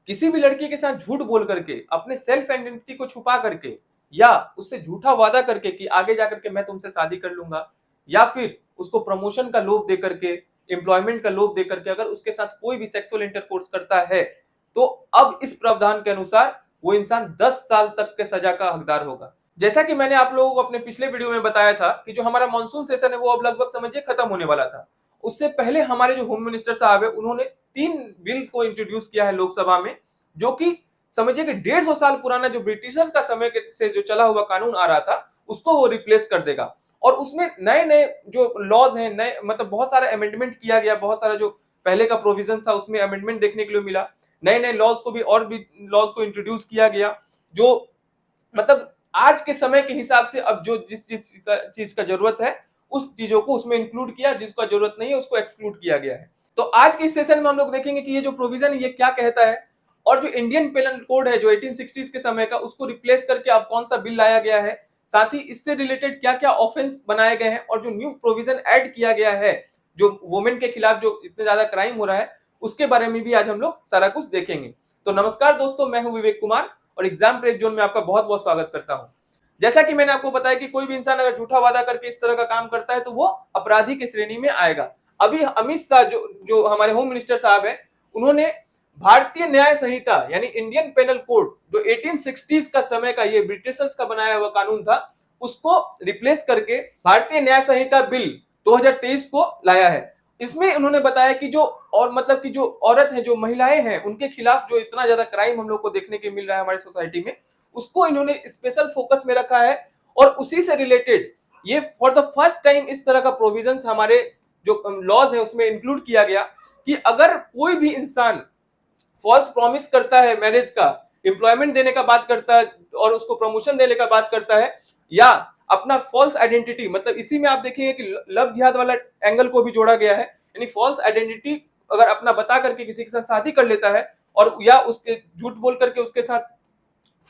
किसी भी लड़की के साथ झूठ बोल करके, अपने सेल्फ आइडेंटिटी को छुपा करके, या उससे झूठा वादा करके कि आगे जाकर के मैं तुमसे शादी कर लूंगा, या फिर उसको प्रमोशन का लोभ दे करके, एम्प्लॉयमेंट का लोभ दे करके अगर उसके साथ कोई भी सेक्सुअल इंटरकोर्स करता है, तो अब इस प्रावधान के अनुसार वो इंसान 10 साल तक के सजा का हकदार होगा। जैसा कि मैंने आप लोगों को अपने पिछले वीडियो में बताया था कि जो हमारा मानसून सेशन है वो अब लगभग समझिए खत्म होने वाला था। उससे पहले हमारे जो होम मिनिस्टर साहब है उन्होंने 3 बिल को इंट्रोड्यूस किया है लोकसभा में, जो कि समझिए कि 150 साल पुराना जो ब्रिटिशर्स का समय से जो चला हुआ कानून आ रहा था उसको वो रिप्लेस कर देगा। और उसमें नए नए जो लॉज हैं, नए मतलब बहुत सारा अमेंडमेंट किया गया, बहुत सारा जो पहले का प्रोविजन था उसमें अमेंडमेंट देखने के लिए मिला, नए नए लॉज को भी और भी लॉज को इंट्रोड्यूस किया गया, जो मतलब आज के समय के हिसाब से अब जो जिस चीज का जरूरत है उस चीजों को उसमें इंक्लूड किया, जिसका जरूरत नहीं है उसको एक्सक्लूड किया गया है। तो आज के इस सेशन में हम लोग देखेंगे कि ये जो प्रोविजन है ये क्या कहता है, और जो इंडियन पेनल कोड है जो 1860s के समय का, उसको रिप्लेस करके अब कौन सा बिल लाया गया है, साथ ही इससे रिलेटेड क्या क्या ऑफेंस बनाए गए हैं, और जो न्यू प्रोविजन ऐड किया गया है जो वुमेन के खिलाफ जो इतने ज्यादा क्राइम हो रहा है उसके बारे में भी आज हम लोग सारा कुछ देखेंगे। तो नमस्कार दोस्तों, मैं हूं विवेक कुमार और एग्जाम प्रेप जोन में आपका बहुत बहुत स्वागत करता हूं। जैसा कि मैंने आपको बताया कि कोई भी इंसान अगर झूठा वादा करके इस तरह का काम करता है तो वो अपराधी की श्रेणी में आएगा। अभी अमित शाह जो हमारे होम मिनिस्टर साहब हैं, उन्होंने भारतीय न्याय संहिता यानी इंडियन पेनल कोड जो 1860s का समय का ये ब्रिटिशर्स का बनाया हुआ कानून था उसको रिप्लेस करके भारतीय न्याय संहिता बिल 2023 को लाया है। इसमें उन्होंने बताया कि जो और मतलब कि जो औरत है, जो महिलाएं हैं, उनके खिलाफ जो इतना ज्यादा क्राइम हम लोग को देखने के मिल रहा है हमारी सोसाइटी में, उसको इन्होंने स्पेशल फोकस में रखा है। और उसी से रिलेटेड ये फॉर द फर्स्ट टाइम इस तरह का प्रोविजन हमारे जो लॉज है उसमें इंक्लूड किया गया कि अगर कोई भी इंसान फॉल्स प्रॉमिस करता है मैरिज का, एम्प्लॉयमेंट देने का बात करता है और उसको प्रमोशन देने का बात करता है, या अपना फॉल्स आइडेंटिटी, मतलब इसी में आप देखेंगे कि लव जिहाद वाला एंगल को भी जोड़ा गया है, यानी फॉल्स आइडेंटिटी अगर अपना बता करके किसी के साथ शादी कर लेता है और या उसके झूठ बोल करके उसके साथ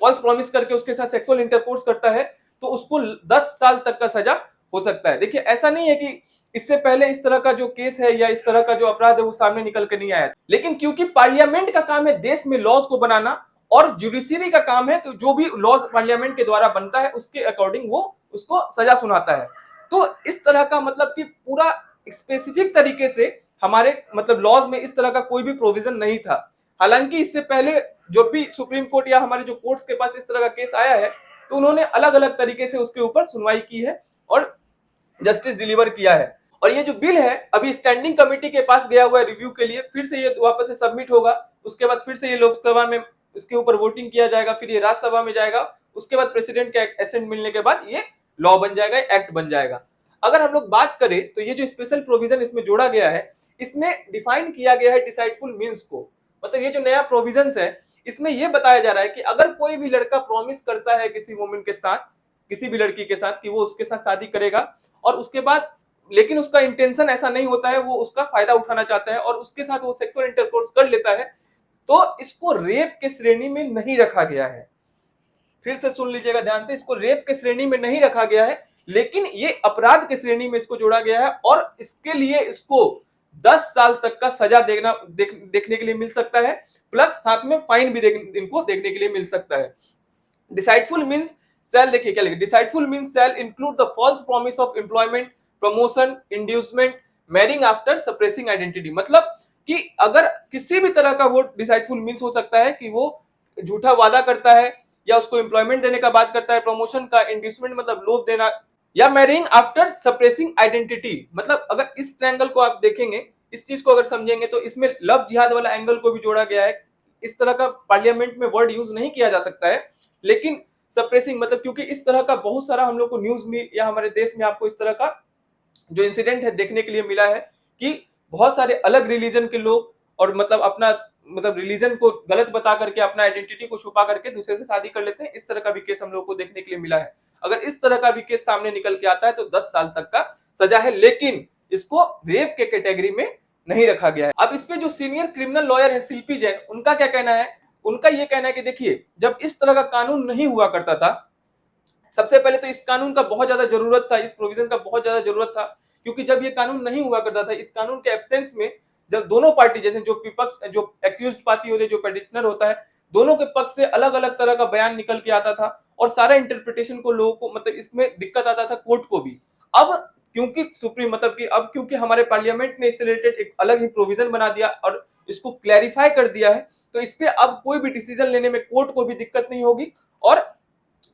फॉल्स प्रॉमिस करके उसके साथ सेक्सुअल इंटरकोर्स करता है तो उसको 10 साल तक का सजा हो सकता है। देखिए ऐसा नहीं है कि इससे पहले इस तरह का जो केस है या इस तरह का जो अपराध है वो सामने निकल के नहीं आया, लेकिन क्योंकि पार्लियामेंट का काम है देश में लॉज को बनाना और जुडिशरी का काम है कि जो भी लॉज पार्लियामेंट के द्वारा बनता है उसके अकॉर्डिंग वो उसको सजा सुनाता है। तो इस तरह का मतलब कि पूरा स्पेसिफिक तरीके से हमारे मतलब लॉज में इस तरह का कोई भी प्रोविजन नहीं था। हालांकि इससे पहले जब भी सुप्रीम कोर्ट या हमारे जो कोर्ट्स के पास इस तरह का केस आया है तो उन्होंने अलग अलग तरीके से उसके ऊपर सुनवाई की है और जस्टिस डिलीवर किया है। और ये जो बिल है अभी स्टैंडिंग कमेटी के पास गया हुआ है रिव्यू के लिए, फिर से ये वापस से सबमिट होगा, उसके बाद फिर से ये लोकसभा में इसके ऊपर वोटिंग किया जाएगा, फिर ये राज्यसभा में जाएगा, उसके बाद प्रेसिडेंट के एसेंट मिलने के बाद ये लॉ बन जाएगा, एक्ट बन जाएगा। अगर हम लोग बात करें तो ये जो स्पेशल प्रोविजन इसमें जोड़ा गया है, इसमें डिफाइन किया गया है डिसाइडफुल मीन्स को। मतलब ये जो नया प्रोविजन है इसमें यह बताया जा रहा है कि अगर कोई भी लड़का प्रॉमिस करता है किसी वुमेन के साथ, किसी भी लड़की के साथ कि वो उसके साथ शादी करेगा और उसके बाद लेकिन उसका इंटेंशन ऐसा नहीं होता है, वो उसका फायदा उठाना चाहता है और उसके साथ वो सेक्सुअल इंटरकोर्स कर लेता है, तो इसको रेप के श्रेणी में नहीं रखा गया है। फिर से सुन लीजिएगा ध्यान से, इसको रेप के श्रेणी में नहीं रखा गया है, लेकिन ये अपराध के श्रेणी में इसको जोड़ा गया है और इसके लिए इसको 10 साल तक का सजा देखने के लिए मिल सकता है, प्लस साथ में फाइन भी इनको देखने के लिए मिल सकता है। डिसाइडफुल मीन्स शैल, देखिए क्या लिखा, deceitful means shall include the false promise of employment, promotion, inducement, marrying after suppressing identity. मतलब कि अगर किसी भी तरह का वो डिसाइडफुल मीन्स हो सकता है कि वो झूठा वादा करता है या उसको एम्प्लॉयमेंट देने का बात करता है, प्रमोशन का, इंड्यूसमेंट मतलब लोभ देना, या मैरिंग आफ्टर सप्रेसिंग आइडेंटिटी। मतलब अगर इस ट्रायंगल को आप देखेंगे, इस चीज को अगर समझेंगे तो इसमें लव जिहाद वाला एंगल को भी जोड़ा गया है। इस तरह का पार्लियामेंट में वर्ड यूज नहीं किया जा सकता है, लेकिन सप्रेसिंग मतलब क्योंकि इस तरह का बहुत सारा हम लोग को न्यूज में या हमारे देश में आपको इस तरह का जो इंसिडेंट है देखने के लिए मिला है कि बहुत सारे अलग रिलीजन के लोग और मतलब अपना मतलब रिलीजन को गलत बता करके अपना आइडेंटिटी को छुपा करके दूसरे से शादी कर लेते हैं। इस तरह का भी केस हम लोग को देखने के लिए मिला है। अगर इस तरह का भी केस सामने निकल के आता है तो 10 साल तक का सजा है, लेकिन इसको रेप के कैटेगरी में नहीं रखा गया है। अब इस पे जो सीनियर क्रिमिनल लॉयर है शिल्पी जैन, उनका क्या कहना है? उनका यह कहना है कि देखिए, जब इस तरह का कानून नहीं हुआ करता था, सबसे पहले तो इस कानून का बहुत ज्यादा जरूरत था, इस प्रोविजन का बहुत ज्यादा जरूरत था, क्योंकि जब ये कानून नहीं हुआ करता था, इस कानून के एब्सेंस में जब दोनों पार्टी, जैसे जो विपक्ष, जो एक्यूज्ड पार्टी होते, जो पेटिशनर होता है, दोनों के पक्ष से अलग अलग तरह का बयान निकल के आता था और सारा इंटरप्रिटेशन को लोगों को मतलब इसमें दिक्कत आता था कोर्ट को भी। अब क्योंकि सुप्रीम मतलब कि अब क्योंकि हमारे पार्लियामेंट ने इससे रिलेटेड एक अलग ही प्रोविजन बना दिया और इसको क्लैरिफाई कर दिया है, तो इस पे अब कोई भी डिसीजन लेने में कोर्ट को भी दिक्कत नहीं होगी और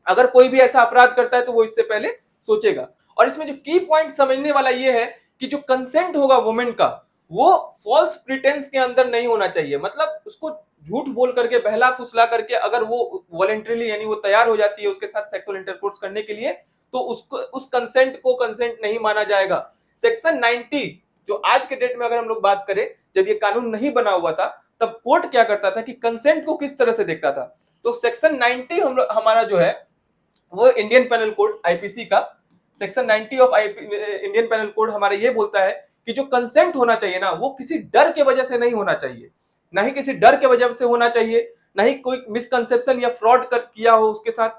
अगर कोई भी ऐसा अपराध करता है तो वो इससे पहले सोचेगा। और इसमें जो की पॉइंट समझने वाला ये है कि जो कंसेंट होगा वुमेन का, वो फॉल्स प्रिटेंस के अंदर नहीं होना चाहिए। मतलब उसको झूठ बोल करके, बहला फुसला करके अगर वो वॉलेंटरीली यानी वो तैयार हो जाती है उसके साथ सेक्सुअल इंटरकोर्स करने के लिए, तो उसको उस कंसेंट को कंसेंट नहीं माना जाएगा। सेक्शन 90 जो आज के डेट में अगर हम लोग बात करें, जब ये कानून नहीं बना हुआ था तब कोर्ट क्या करता था कि कंसेंट को किस तरह से देखता था। तो सेक्शन 90 हमारा जो है वो इंडियन पेनल कोड आईपीसी का section 90 of Indian penal code हमारा ये बोलता है कि जो कंसेंट होना चाहिए ना, वो किसी डर के वजह से नहीं होना चाहिए, ना ही किसी डर के वजह से होना चाहिए, ना ही कोई मिसकंसेप्शन या फ्रॉड कर किया हो उसके साथ,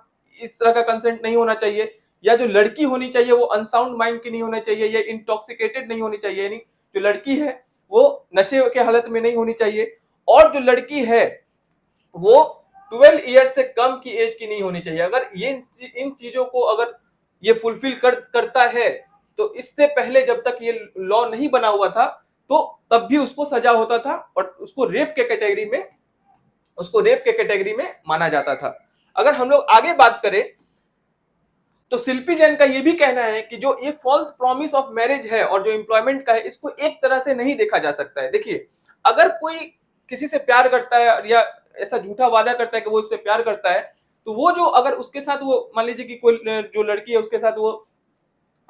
इस तरह का कंसेंट नहीं होना चाहिए। या जो लड़की होनी चाहिए वो अनसाउंड माइंड की नहीं होनी चाहिए, या इंटॉक्सिकेटेड नहीं होनी चाहिए, यानी जो लड़की है वो नशे के हालत में नहीं होनी चाहिए, और जो लड़की है वो 12 ईयर से कम की एज की नहीं होनी चाहिए। अगर ये इन चीजों को अगर ये फुलफिल करता है, तो इससे पहले जब तक ये लॉ नहीं बना हुआ था तो तब भी उसको सजा होता था और उसको रेप के कैटेगरी में माना जाता था। अगर हम लोग आगे बात करें तो शिल्पी जैन का ये भी कहना है कि जो ये फॉल्स प्रॉमिस ऑफ मैरिज है और जो एम्प्लॉयमेंट का है, इसको एक तरह से नहीं देखा जा सकता है। देखिए, अगर कोई किसी से प्यार करता है या ऐसा झूठा वादा करता है कि वो इससे प्यार करता है, तो वो जो अगर उसके साथ वो मान लीजिए कि कोई जो लड़की है उसके साथ वो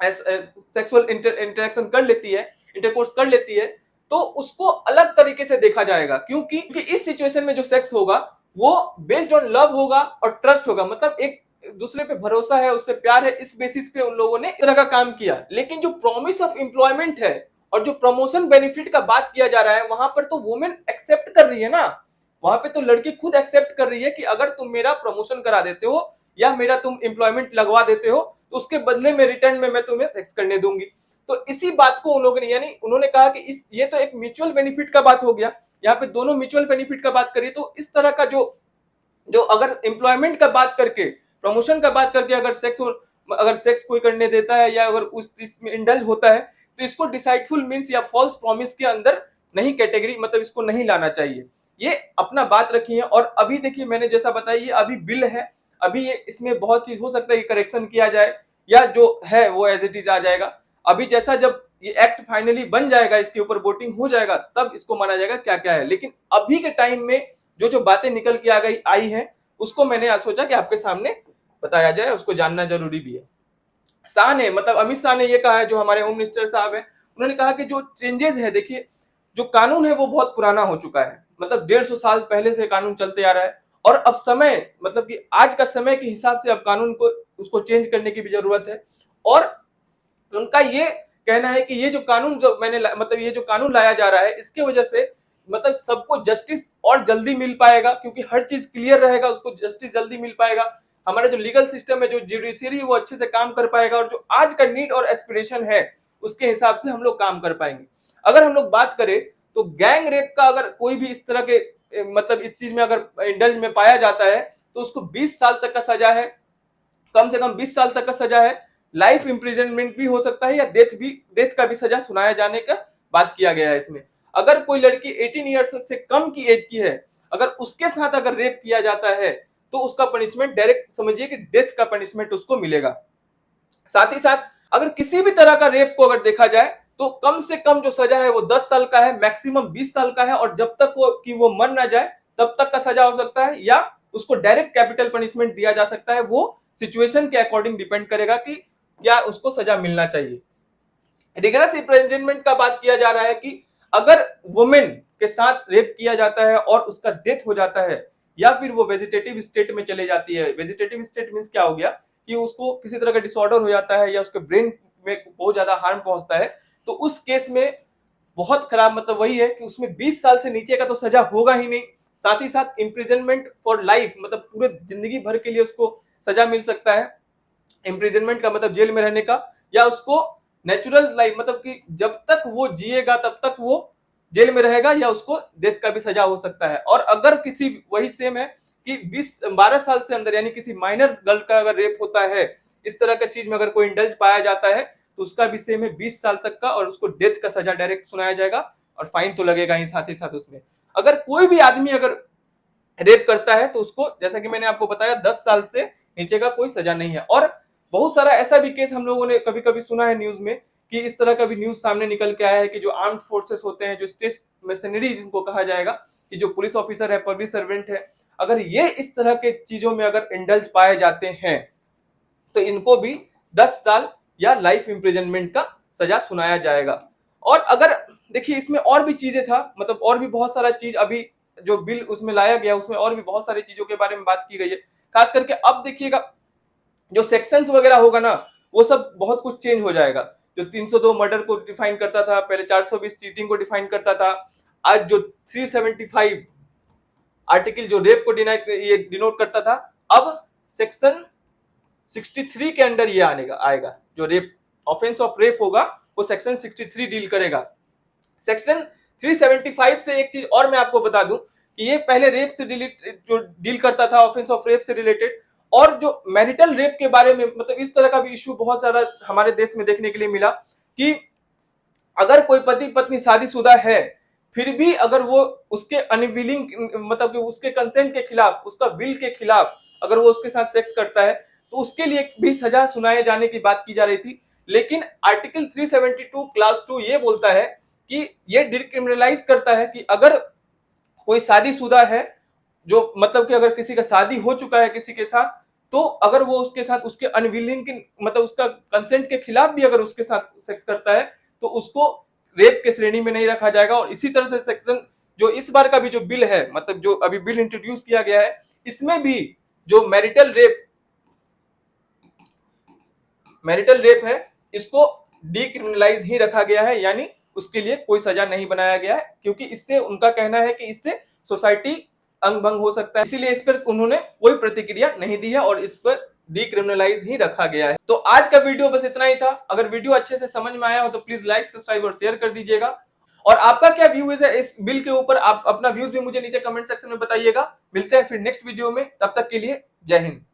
सेक्सुअल इंटरेक्शन कर लेती है, इंटरकोर्स कर लेती है, तो उसको अलग तरीके से देखा जाएगा। क्योंकि इस सिचुएशन में जो सेक्स होगा वो बेस्ड ऑन लव होगा और ट्रस्ट होगा, मतलब एक दूसरे पे भरोसा है, उससे प्यार है, इस बेसिस पे उन लोगों ने इस तरह का काम किया। लेकिन जो प्रॉमिस ऑफ एम्प्लॉयमेंट है और जो प्रमोशन बेनिफिट का बात किया जा रहा है, वहां पर तो वुमेन एक्सेप्ट कर रही है ना, वहां पे तो लड़की खुद एक्सेप्ट कर रही है कि अगर तुम मेरा प्रमोशन करा देते हो या मेरा तुम एम्प्लॉयमेंट लगवा देते हो तो उसके बदले में रिटर्न में मैं तुम्हें सेक्स करने दूंगी। तो इसी बात को उन लोगों ने, यानी उन्होंने कहा कि ये तो एक म्यूचुअल बेनिफिट का बात हो गया, यहाँ पे दोनों म्यूचुअल बेनिफिट का बात करिए। तो इस तरह का जो जो अगर एम्प्लॉयमेंट का बात करके, प्रमोशन का बात करके अगर सेक्स कोई करने देता है या अगर उस चीज में इंडल्ज होता है, तो इसको डिसाइडफुल मीन्स या फॉल्स प्रॉमिस के अंदर नहीं कैटेगरी, मतलब इसको नहीं लाना चाहिए। ये अपना बात रखी है। और अभी देखिए, मैंने जैसा बताया ये अभी बिल है, अभी ये इसमें बहुत चीज हो सकता है कि करेक्शन किया जाए या जो है वो एज इट इज आ जाएगा। अभी जैसा जब ये एक्ट फाइनली बन जाएगा, इसके ऊपर वोटिंग हो जाएगा, तब इसको माना जाएगा क्या क्या है। लेकिन अभी के टाइम में जो जो बातें निकल के आई है, उसको मैंने सोचा कि आपके सामने बताया जाए, उसको जानना जरूरी भी है। शाह ने, मतलब अमित शाह ने ये कहा है, जो हमारे होम मिनिस्टर साहब है, उन्होंने कहा कि जो चेंजेस है, देखिए जो कानून है वो बहुत पुराना हो चुका है, मतलब 150 साल पहले से कानून चलते आ रहा है और अब समय, मतलब कि आज का समय के हिसाब से अब कानून को उसको चेंज करने की भी जरूरत है। और उनका ये कहना है कि ये जो कानून जो मैंने मतलब ये जो कानून लाया जा रहा है, इसके वजह से मतलब सबको जस्टिस और जल्दी मिल पाएगा, क्योंकि हर चीज क्लियर रहेगा, उसको जस्टिस जल्दी मिल पाएगा। हमारा जो लीगल सिस्टम है, जो जुडिशियरी, वो अच्छे से काम कर पाएगा और जो आज का नीड और एस्पिरेशन है उसके हिसाब से हम लोग काम कर पाएंगे। अगर हम लोग बात करें तो गैंग रेप का अगर कोई भी इस तरह के मतलब इस चीज में अगर इंडल्ज में पाया जाता है तो उसको 20 साल तक का सजा है, कम से कम 20 साल तक का सजा है, लाइफ इंप्रिजनमेंट भी हो सकता है या डेथ का भी सजा सुनाया जाने का बात किया गया है इसमें। अगर कोई लड़की 18 ईयर्स से कम की एज की है, अगर उसके साथ अगर रेप किया जाता है तो उसका पनिशमेंट डायरेक्ट समझिए कि डेथ का पनिशमेंट उसको मिलेगा। साथ ही साथ अगर किसी भी तरह का रेप को अगर देखा जाए तो कम से कम जो सजा है वो 10 साल का है, मैक्सिमम 20 साल का है, और जब तक वो मर ना जाए तब तक का सजा हो सकता है, या उसको डायरेक्ट कैपिटल पनिशमेंट दिया जा सकता है। वो सिचुएशन के अकॉर्डिंग डिपेंड करेगा कि क्या उसको सजा मिलना चाहिए। रिगरस इम्प्रिजनमेंट का बात किया जा रहा है कि अगर वुमेन के साथ रेप किया जाता है और उसका डेथ हो जाता है या फिर वो वेजिटेटिव स्टेट में चले जाती है, वेजिटेटिव स्टेट मींस क्या हो गया कि उसको किसी तरह का डिसऑर्डर हो जाता है या उसके ब्रेन में बहुत ज्यादा हार्म पहुंचता है, तो उस केस में बहुत खराब, मतलब वही है कि उसमें 20 साल से नीचे का तो सजा होगा ही नहीं, साथ ही साथ इम्प्रिजनमेंट फॉर लाइफ, मतलब पूरे जिंदगी भर के लिए उसको सजा मिल सकता है। इम्प्रिजनमेंट का मतलब जेल में रहने का, या उसको नेचुरल लाइफ, मतलब कि जब तक वो जिएगा तब तक वो जेल में रहेगा या उसको डेथ का भी सजा हो सकता है। और अगर किसी, वही सेम है कि 12 साल से अंदर यानी किसी माइनर गर्ल का अगर रेप होता है, इस तरह का चीज में अगर कोई इंडल्ज पाया जाता है तो उसका भी सेम है 20 साल तक का, और उसको डेथ का सजा डायरेक्ट सुनाया जाएगा और फाइन तो लगेगा ही साथ ही साथ उसमें। अगर कोई भी आदमी अगर रेप करता है तो उसको, जैसा कि मैंने आपको बताया, 10 साल से नीचे का कोई सजा नहीं है। और बहुत सारा ऐसा भी केस हम लोगों ने कभी कभी सुना है न्यूज में, कि इस तरह का भी न्यूज सामने निकल के आया है कि जो आर्म्ड फोर्सेस होते हैं, जो स्टेट मशीनरी जिनको कहा जाएगा, कि जो पुलिस ऑफिसर है, पब्लिक सर्वेंट है, अगर ये इस तरह के चीजों में अगर इंडल्ज पाए जाते हैं तो इनको भी 10 साल या लाइफ इंप्रिजनमेंट का सजा सुनाया जाएगा। और अगर देखिए इसमें और भी चीजें था, मतलब और भी बहुत सारा चीज अभी जो बिल उसमें लाया गया उसमें और भी बहुत सारी चीजों के बारे में बात की गई है। खास करके अब देखिएगा जो सेक्शंस वगैरह होगा ना, वो सब बहुत कुछ चेंज हो जाएगा। जो 302 मर्डर को डिफाइन करता था, पहले 420 चीटिंग को डिफाइन करता था, आज जो 375 आर्टिकल जो रेप को ये डिनोट करता था, अब सेक्शन 63 के अंडर ये आएगा। जो रेप, ऑफेंस ऑफ रेप होगा, वो सेक्शन 63 डील करेगा। सेक्शन 375 से एक चीज और मैं आपको बता दूं कि ये पहले रेप से जो डील करता था, ऑफेंस ऑफ रेप से रिलेटेड, और जो मैरिटल रेप के बारे में, मतलब इस तरह का भी इश्यू बहुत ज्यादा हमारे देश में देखने के लिए मिला कि अगर कोई पति पत्नी शादीशुदा है, फिर भी अगर वो उसके अनविलिंग, मतलब कि उसके कंसेंट के खिलाफ, उसका विल के खिलाफ अगर वो उसके साथ सेक्स करता है तो उसके लिए भी सजा सुनाए जाने की बात की जा रही थी। लेकिन आर्टिकल 372 क्लास 2 ये बोलता है कि ये डिक्रिमिनलाइज करता है कि अगर कोई शादीशुदा है, जो मतलब कि अगर किसी का शादी हो चुका है किसी के साथ, तो अगर वो उसके साथ उसके अनविलिंग, मतलब उसका कंसेंट के खिलाफ भी अगर उसके साथ सेक्स करता है तो उसको रेप के श्रेणी में नहीं रखा जाएगा। और इसी तरह से सेक्शन जो इस बार का भी जो बिल है, मतलब जो अभी बिल इंट्रोड्यूस किया गया है, इसमें भी जो मैरिटल रेप है, इसको डिक्रिमिनलाइज ही रखा गया है, यानी उसके लिए कोई सजा नहीं बनाया गया है, क्योंकि इससे उनका कहना है कि इससे सोसाइटी अंग भंग हो सकता है, इसीलिए इस पर उन्होंने कोई प्रतिक्रिया नहीं दी है और इस पर डिक्रिमिनलाइज ही रखा गया है। तो आज का वीडियो बस इतना ही था। अगर वीडियो अच्छे से समझ में आया हो तो प्लीज लाइक, सब्सक्राइब और शेयर कर दीजिएगा। और आपका क्या व्यूज है इस बिल के ऊपर, आप अपना व्यूज भी मुझे नीचे कमेंट सेक्शन में बताइएगा। मिलते हैं फिर नेक्स्ट वीडियो में, तब तक के लिए जय हिंद।